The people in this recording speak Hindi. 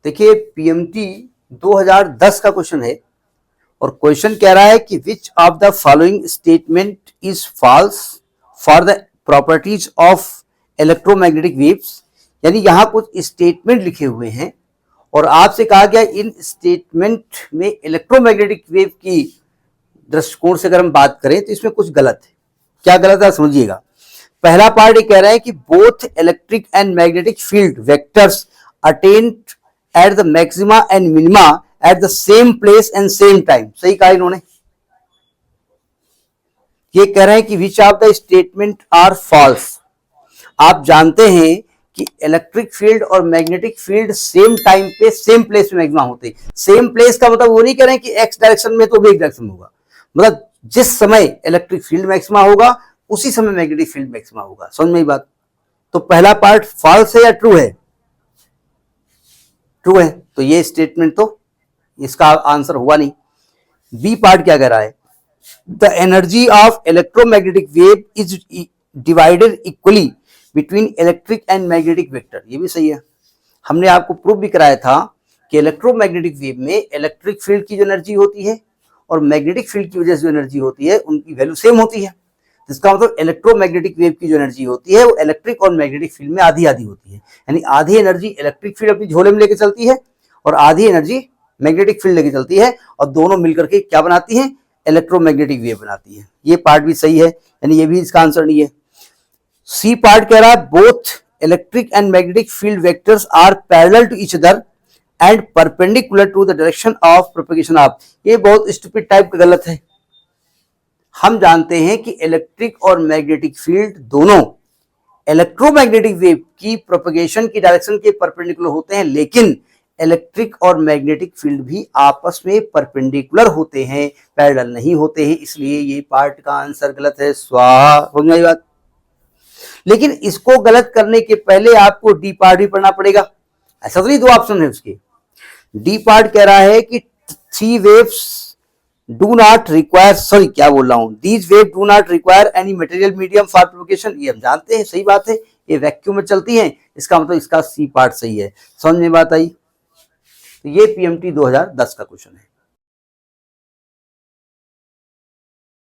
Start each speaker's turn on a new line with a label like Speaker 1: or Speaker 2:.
Speaker 1: देखिए पीएमटी 2010 का क्वेश्चन है और क्वेश्चन कह रहा है कि which of the following statement is false for the properties of electromagnetic waves. यानी यहां कुछ स्टेटमेंट लिखे हुए हैं और आपसे कहा गया इन स्टेटमेंट में इलेक्ट्रोमैग्नेटिक वेव की दृष्टिकोण से अगर हम बात करें तो इसमें कुछ गलत है। क्या गलत है समझिएगा। पहला पार्ट ये कह रहा है कि both electric and magnetic field vectors attend at the maxima and minima at the same place and same time. सही कहा इन्होंने। ये कह रहे हैं कि which of the statement are false. आप जानते हैं कि इलेक्ट्रिक फील्ड और मैग्नेटिक फील्ड सेम टाइम पे सेम प्लेस में मैक्सिमा होते हैं। सेम प्लेस का मतलब वो नहीं कह रहे हैं कि एक्स डायरेक्शन में तो भी एक डायरेक्शन में होगा, मतलब जिस समय इलेक्ट्रिक फील्ड मैक्सिमा होगा उसी समय मैग्नेटिक फील्ड मैक्सिमा होगा। समझ में बात। तो पहला पार्ट फॉल्स है या ट्रू है? ट्रू है, तो ये स्टेटमेंट तो इसका आंसर हुआ नहीं। बी पार्ट क्या कह रहा है? The energy of electromagnetic wave is divided equally between electric and magnetic vector. ये भी सही है। हमने आपको प्रूव भी कराया था कि इलेक्ट्रोमैग्नेटिक वेव में इलेक्ट्रिक फील्ड की जो एनर्जी होती है और मैग्नेटिक फील्ड की वजह से जो एनर्जी होती है उनकी वैल्यू सेम होती है। इसका मतलब इलेक्ट्रोमैग्नेटिक वेव की जो एनर्जी होती है वो इलेक्ट्रिक और मैग्नेटिक फील्ड में आधी आधी होती है। यानी आधी एनर्जी इलेक्ट्रिक फील्ड अपनी झोले में लेके चलती है और आधी एनर्जी मैग्नेटिक फील्ड लेके चलती है और दोनों मिलकर के क्या बनाती है? इलेक्ट्रोमैग्नेटिक वेव बनाती है। ये पार्ट भी सही है, यानी ये भी इसका आंसर नहीं है। सी पार्ट कह रहा है both electric and magnetic field vectors are parallel to each other and perpendicular to the direction of propagation of. ये बहुत स्टूपिड टाइप का गलत है। हम जानते हैं कि इलेक्ट्रिक और मैग्नेटिक फील्ड दोनों इलेक्ट्रोमैग्नेटिक वेव की प्रोपगेशन की डायरेक्शन के परपेंडिकुलर होते हैं, लेकिन इलेक्ट्रिक और मैग्नेटिक फील्ड भी आपस में परपेंडिकुलर होते हैं, पैरेलल नहीं होते हैं। इसलिए ये पार्ट का आंसर गलत है। स्वाहा। समझ में आई बात। लेकिन इसको गलत करने के पहले आपको डी पार्ट भी पढ़ना पड़ेगा। ऐसा तो नहीं दो ऑप्शन है उसके। डी पार्ट कह रहा है कि three waves do not require, sorry क्या बोल रहा हूं, these wave do not require any material medium for propagation. ये हम जानते हैं, सही बात है, ये वैक्यूम में चलती है। इसका मतलब इसका सी पार्ट सही है। समझ में बात आई। तो ये पीएमटी 2010 का क्वेश्चन है।